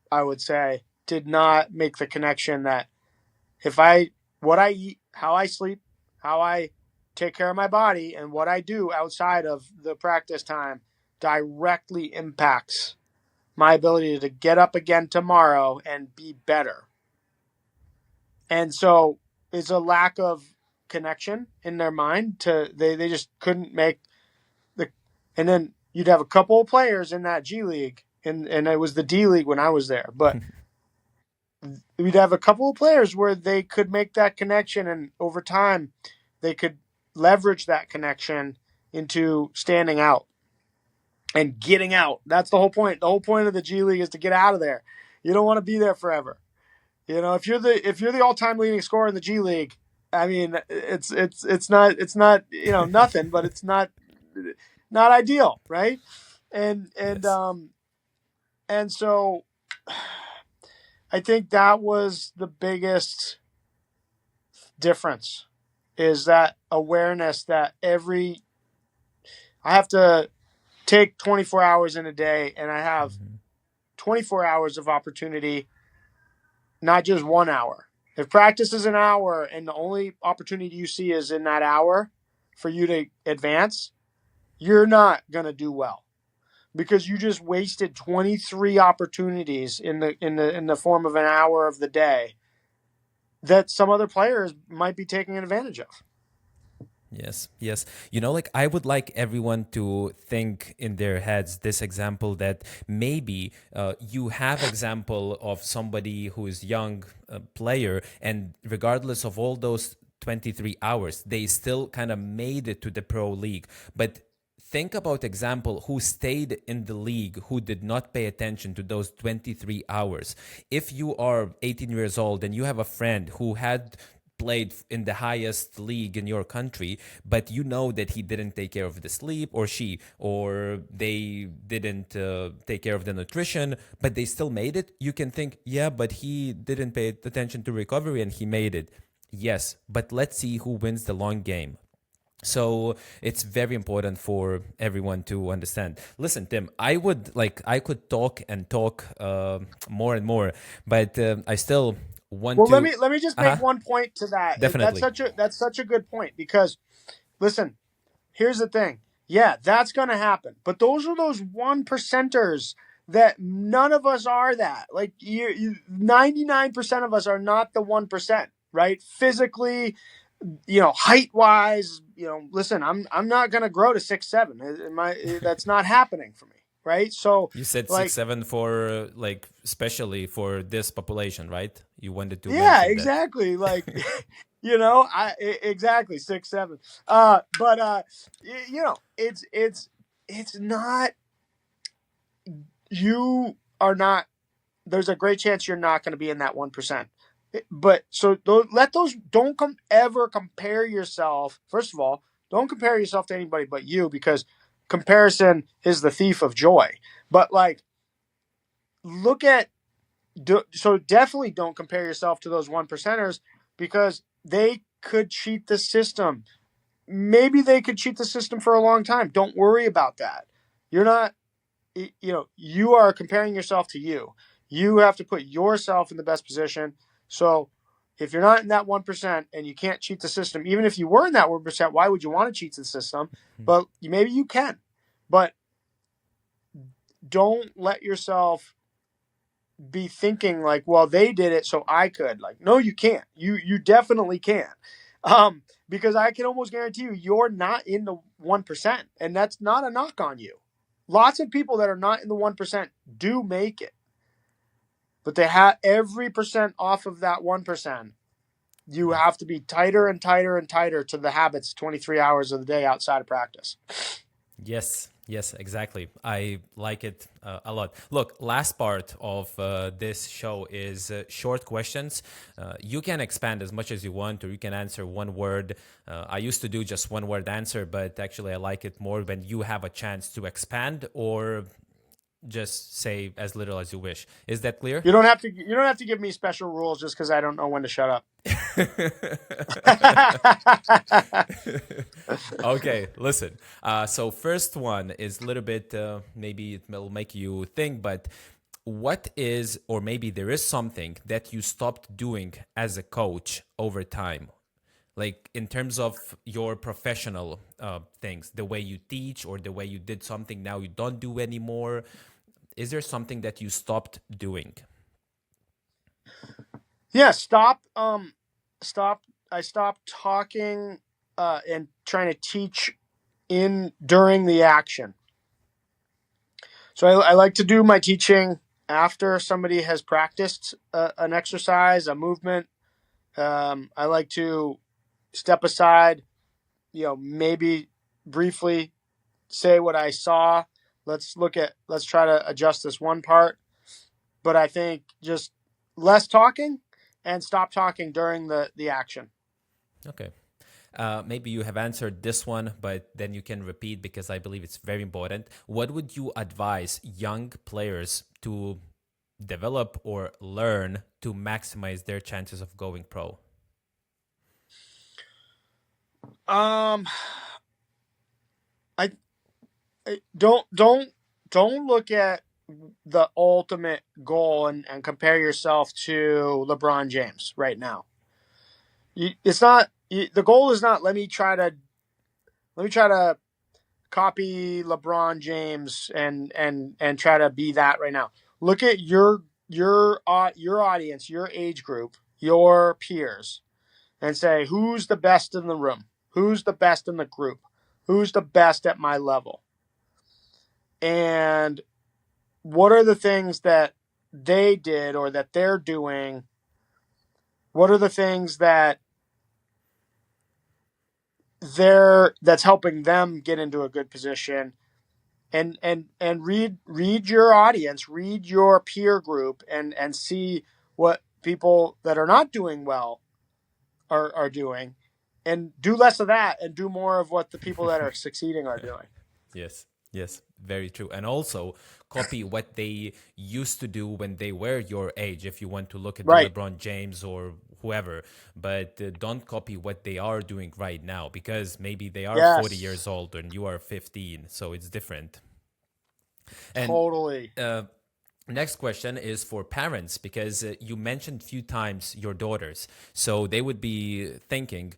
[SPEAKER 2] I would say, did not make the connection that what I eat, how I sleep, how I take care of my body, and what I do outside of the practice time directly impacts my ability to get up again tomorrow and be better. And so it's a lack of connection in their mind they just couldn't make and then you'd have a couple of players in that G League and it was the D League when I was there, but we'd have a couple of players where they could make that connection, and over time they could leverage that connection into standing out and getting out. That's the whole point. The whole point of the G League is to get out of there. You don't want to be there forever. You know, if you're the all-time leading scorer in the G League, I mean, it's not nothing, but it's not ideal, right? And
[SPEAKER 1] Yes.
[SPEAKER 2] and so I think that was the biggest difference, is that awareness that I have to take 24 hours in a day, and I have 24 hours of opportunity, not just 1 hour. If practice is an hour and the only opportunity you see is in that hour for you to advance, you're not going to do well, because you just wasted 23 opportunities in the form of an hour of the day that some other players might be taking advantage of.
[SPEAKER 1] Yes, yes. You know, like I would like everyone to think in their heads this example, that maybe you have example of somebody who is young player, and regardless of all those 23 hours, they still kind of made it to the pro league. But think about example who stayed in the league, who did not pay attention to those 23 hours. If you are 18 years old and you have a friend who had played in the highest league in your country, but you know that he didn't take care of the sleep, or she, or they didn't take care of the nutrition, but they still made it, you can think, yeah, but he didn't pay attention to recovery and he made it. Yes, but let's see who wins the long game. So it's very important for everyone to understand. Listen, Tim, I could talk and talk more and more, but I still want
[SPEAKER 2] Well, let
[SPEAKER 1] to.
[SPEAKER 2] me just make
[SPEAKER 1] Uh-huh,
[SPEAKER 2] one point to that.
[SPEAKER 1] definitely.
[SPEAKER 2] That's such a good point, because listen, here's the thing. Yeah, that's going to happen. But those are those 1%ers that none of us are that. Like 99% of us are not the 1%, right? Physically, height wise, listen, I'm not going to grow to 6'7". That's not happening for me. Right. So
[SPEAKER 1] You said six
[SPEAKER 2] like,
[SPEAKER 1] seven for like especially for this population, right? You wanted to
[SPEAKER 2] yeah,
[SPEAKER 1] mention that.
[SPEAKER 2] exactly. Like, exactly 6'7". But it's not, you are not, there's a great chance you're not going to be in that 1%. But so don't ever compare yourself. First of all, don't compare yourself to anybody but you, because comparison is the thief of joy. But like, look at, so definitely don't compare yourself to those 1%ers, because they could cheat the system. Maybe they could cheat the system for a long time. Don't worry about that. You're not, you are comparing yourself to you. You have to put yourself in the best position. So if you're not in that 1% and you can't cheat the system, even if you were in that 1%, why would you want to cheat the system? But maybe you can. But don't let yourself be thinking like, well, they did it, so I could. Like, no, you can't. You definitely can't. Because I can almost guarantee you're not in the 1%, and that's not a knock on you. Lots of people that are not in the 1% do make it, but they have every percent off of that 1%. You have to be tighter and tighter and tighter to the habits 23 hours of the day outside of practice.
[SPEAKER 1] Yes, yes, exactly. I like it a lot. Look, last part of this show is short questions. You can expand as much as you want, or you can answer one word. I used to do just one word answer, but actually I like it more when you have a chance to expand or just say as little as you wish. Is that clear?
[SPEAKER 2] You don't have to give me special rules just because I don't know when to shut up.
[SPEAKER 1] Okay, listen. So first one is a little bit, maybe it will make you think, but what is, or maybe there is something that you stopped doing as a coach over time? Like in terms of your professional things, the way you teach or the way you did something now you don't do anymore. Is there something that you stopped doing?
[SPEAKER 2] Yeah, stop. I stopped talking and trying to teach during the action. So I like to do my teaching after somebody has practiced an exercise, a movement. I like to step aside, maybe briefly say what I saw. Let's try to adjust this one part. But I think just less talking and stop talking during the action.
[SPEAKER 1] Okay. Maybe you have answered this one, but then you can repeat because I believe it's very important. What would you advise young players to develop or learn to maximize their chances of going pro?
[SPEAKER 2] Um, I, I don't look at the ultimate goal and compare yourself to LeBron James right now. It's not the goal is not let me try to copy LeBron James and try to be that right now. Look at your audience, your age group, your peers, and say who's the best in the room, who's the best in the group, who's the best at my level, and what are the things that they did or that they're doing. What are the things that's helping them get into a good position, and read your audience, read your peer group, and see what people that are not doing well are doing, and do less of that and do more of what the people that are succeeding are doing.
[SPEAKER 1] Yes, yes, very true. And also copy what they used to do when they were your age, if you want to look at the
[SPEAKER 2] Right.
[SPEAKER 1] LeBron James or whoever, but don't copy what they are doing right now because maybe they are 40
[SPEAKER 2] Yes.
[SPEAKER 1] years old and you are 15, so it's different. And
[SPEAKER 2] Totally.
[SPEAKER 1] uh, next question is for parents because you mentioned a few times your daughters. So they would be thinking,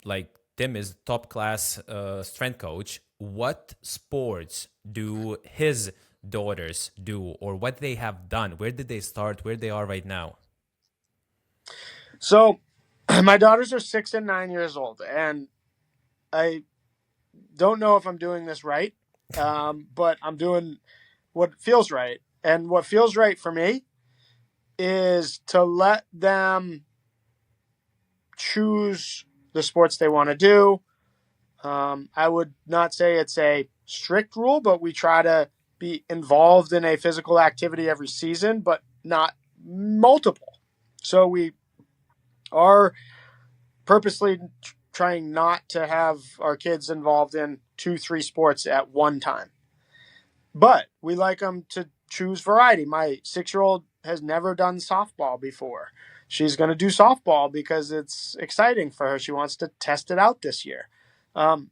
[SPEAKER 1] like, Tim is top class strength coach. What sports do his daughters do or what they have done? Where did they start? Where they are right now?
[SPEAKER 2] So my daughters are 6 and 9 years old, and I don't know if I'm doing this right, but I'm doing what feels right. And what feels right for me is to let them choose the sports they want to do. I would not say it's a strict rule, but we try to be involved in a physical activity every season, but not multiple. So we are purposely trying not to have our kids involved in 2, 3 sports at one time. But we like them to choose variety. My 6-year-old has never done softball before. She's going to do softball because it's exciting for her. She wants to test it out this year. Um,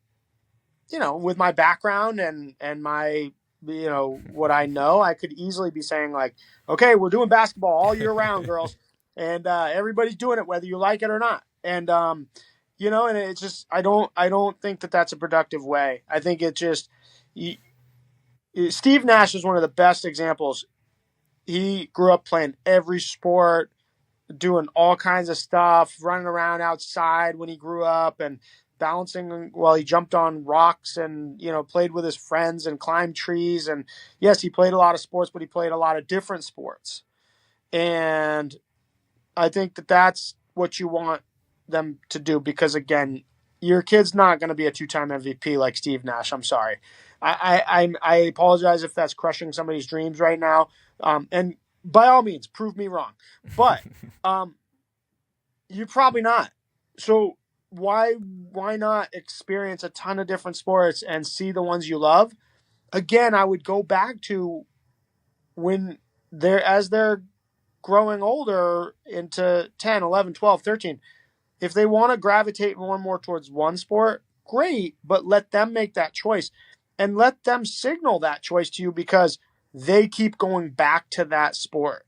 [SPEAKER 2] with my background and my, what I know, I could easily be saying like, okay, we're doing basketball all year round, girls, and everybody's doing it whether you like it or not. And it's just I don't think that that's a productive way. I think it just Steve Nash is one of the best examples. He grew up playing every sport, doing all kinds of stuff, running around outside when he grew up and balancing while he jumped on rocks and, played with his friends and climbed trees. And yes, he played a lot of sports, but he played a lot of different sports. And I think that that's what you want them to do because, again, your kid's not going to be a 2-time MVP like Steve Nash. I'm sorry. I apologize if that's crushing somebody's dreams right now. And by all means, prove me wrong. But you're probably not. So why not experience a ton of different sports and see the ones you love? Again, I would go back to when they're growing older into 10, 11, 12, 13. If they want to gravitate more and more towards one sport, great, but let them make that choice and let them signal that choice to you because they keep going back to that sport.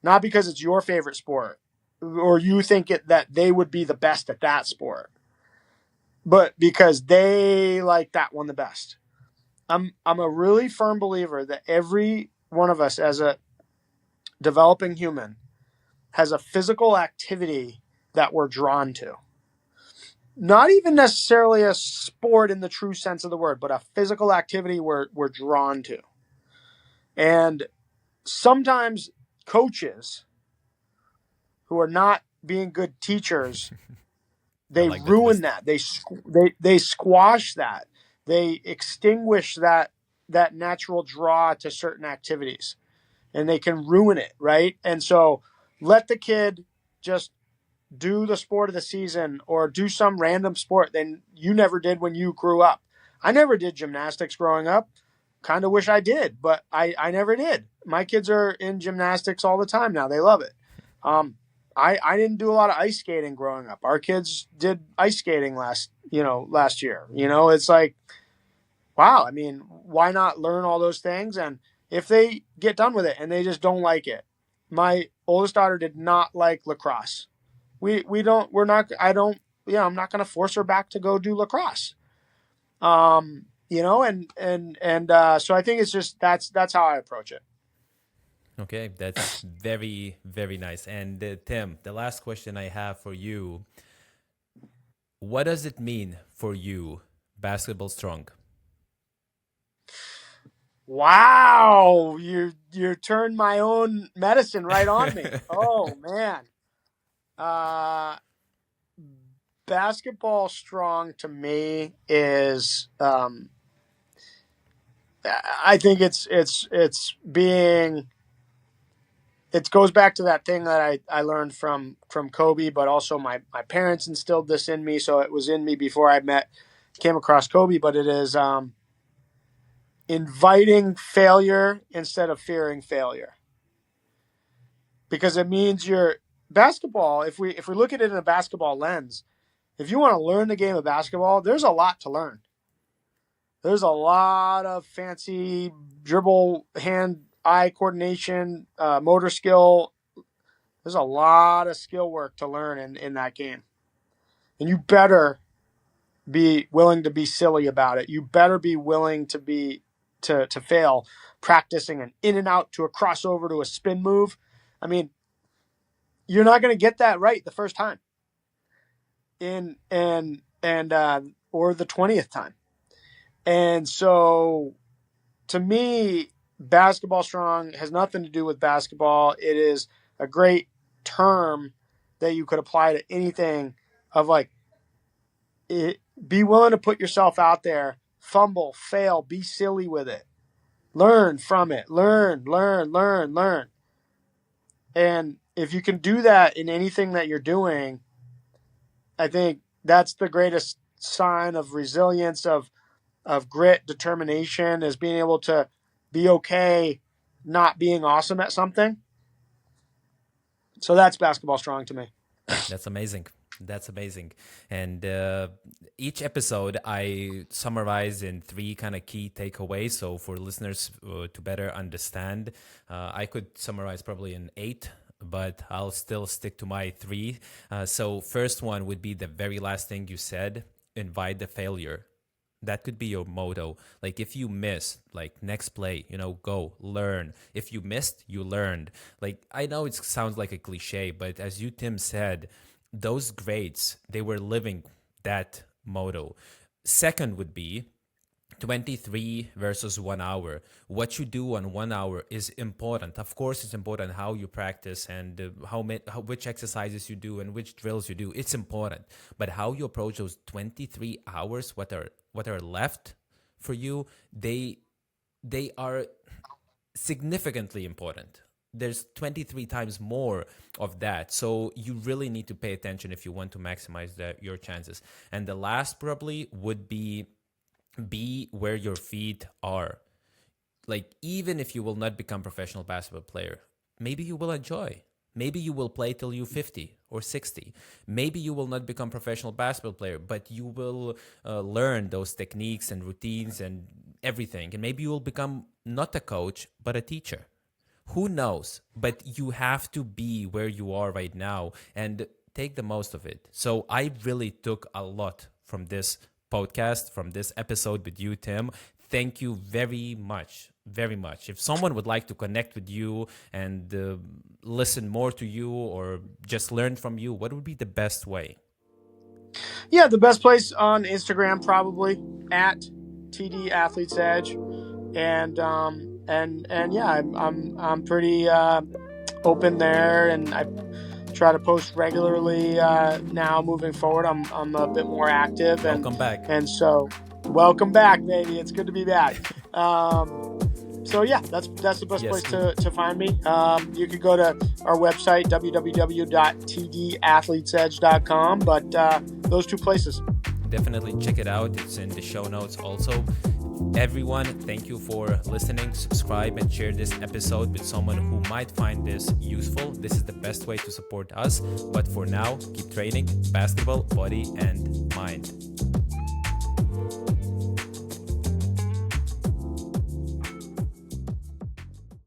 [SPEAKER 2] Not because it's your favorite sport or you think that they would be the best at that sport, but because they like that one the best. I'm a really firm believer that every one of us as a developing human has a physical activity that we're drawn to. Not even necessarily a sport in the true sense of the word, but a physical activity we're drawn to. And sometimes coaches who are not being good teachers,
[SPEAKER 1] I
[SPEAKER 2] they
[SPEAKER 1] like that
[SPEAKER 2] ruin
[SPEAKER 1] list.
[SPEAKER 2] that. They squash that they extinguish that natural draw to certain activities, and they can ruin it, right? And so let the kid just do the sport of the season or do some random sport that you never did when you grew up. I never did gymnastics growing up. Kind of wish I did, but I never did. My kids are in gymnastics all the time now. They love it. I didn't do a lot of ice skating growing up. Our kids did ice skating last year. It's like, wow. I mean, why not learn all those things? And if they get done with it and they just don't like it, my oldest daughter did not like lacrosse. I'm not going to force her back to go do lacrosse. So I think it's just, that's how I approach it.
[SPEAKER 1] Okay, that's very, very nice. And Tim, the last question I have for you, what does it mean for you, basketball strong?
[SPEAKER 2] Wow, you turned my own medicine right on me. Oh man. Basketball strong to me is I think it goes back to that thing that I learned from Kobe, but also my parents instilled this in me, so it was in me before I came across Kobe, but it is inviting failure instead of fearing failure. Because it means basketball, if we look at it in a basketball lens, if you want to learn the game of basketball, there's a lot to learn. There's a lot of fancy dribble, hand-eye coordination, motor skill. There's a lot of skill work to learn in that game. And you better be willing to be silly about it. You better be willing to fail, practicing an in and out to a crossover to a spin move. I mean, you're not going to get that right the first time. Or the 20th time. And so to me, basketball strong has nothing to do with basketball. It is a great term that you could apply to anything of be willing to put yourself out there, fumble, fail, be silly with it, learn from it, learn. And if you can do that in anything that you're doing, I think that's the greatest sign of resilience, of grit, determination, is being able to be okay not being awesome at something. So that's basketball strong to me.
[SPEAKER 1] That's amazing. That's amazing. And each episode I summarize in 3 kind of key takeaways. So for listeners to better understand, I could summarize probably in 8, but I'll still stick to my 3. So first one would be the very last thing you said, invite the failure. That could be your motto. Like if you miss, like next play, go learn. If you missed, you learned. Like I know it sounds like a cliche, but as you, Tim, said, those greats, they were living that motto. Second would be 23 versus 1 hour. What you do on 1 hour is important. Of course, it's important how you practice and which exercises you do and which drills you do. It's important. But how you approach those 23 hours, what are left for you, they are significantly important. There's 23 times more of that. So you really need to pay attention if you want to maximize your chances. And the last probably would be where your feet are. Like even if you will not become professional basketball player, maybe you will enjoy. Maybe you will play till you're 50 or 60. Maybe you will not become professional basketball player, but you will learn those techniques and routines and everything. And maybe you will become not a coach, but a teacher. Who knows? But you have to be where you are right now and take the most of it. So I really took a lot from this podcast, from this episode with you, Tim. Thank you very much. Very much. If someone would like to connect with you and listen more to you or just learn from you, what would be the best way?
[SPEAKER 2] Yeah, the best place on Instagram probably at TD Athletes Edge, and yeah, I'm pretty open there, and I try to post regularly now. Moving forward, I'm a bit more active.
[SPEAKER 1] Welcome back.
[SPEAKER 2] And so. Welcome back, baby. It's good to be back. So yeah, that's the best place to find me. You could go to our website, www.tdathletesedge.com, but those two places.
[SPEAKER 1] Definitely check it out. It's in the show notes also. Everyone, thank you for listening. Subscribe and share this episode with someone who might find this useful. This is the best way to support us. But for now, keep training basketball, body, and mind.